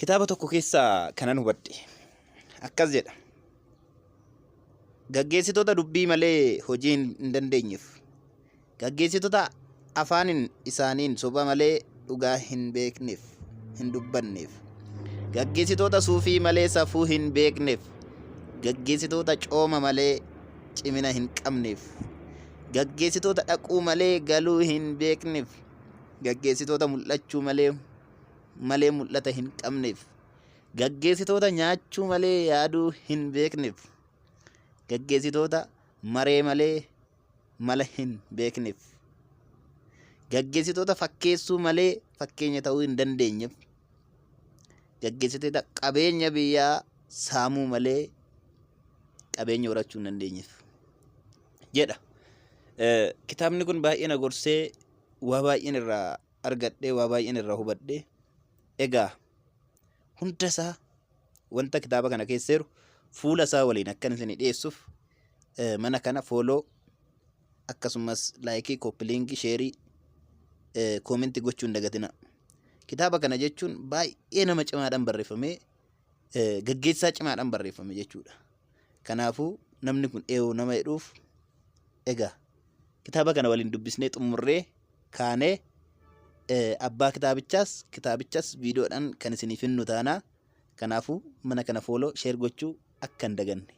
Kitaaba tokko keessaa kanan hubadhe akkas jedha. Gaggeessitoota dubbii malee hojii hin dandeenyeef, gaggeessitoota afaan isaaniin soba malee dhugaa hin beekneef, hin dubbanneef, gaggeessitoota suufii malee safuu hin beekneef, gaggeessitoota cooma malee cimina hin qabneef, gaggeessitoota dhaquu malee galuu hin beekneef, gaggeessitoota mul'achuu malee mul'ata hin qabneef, gaggeessitoota nyaachuu malee yaaduu hin beekneef, gaggeessitoota maree malee mala hin beekneef, gaggeessitoota fakkeessuu malee fakkeenya ta'uu hin dandeenyeef, gaggeessitoota qabeenya biyyaa saamuu malee qabeenya horachuu hin dandeenyeef jedha. Kitaabni kun baay'ee na gorsee waa baay'een irraa argadhee waa baay'een irraa hubadhee, egaa hunda isaa wanta kitaaba kana keessa jiru fuula isaa waliin akkan isin dhiyeessuuf mana kana fooloo akkasumas laayikii, koppiliinkii, sheerii, koomentii gochuu hin dagatina. Kitaaba kana jechuun baay'ee nama cimaadhaan barreeffamee gaggeessaa cimaadhaan barreeffame jechuudha. Kanaafuu namni kun eenyu nama jedhuuf egaa kitaaba kana waliin dubbisnee xumurree kaanee abbaa kitaabichas viidiyoodhaan kan isiniif hinnu taana. Kanaafuu mana kana fooloo sheer gochuu akka hin daganne.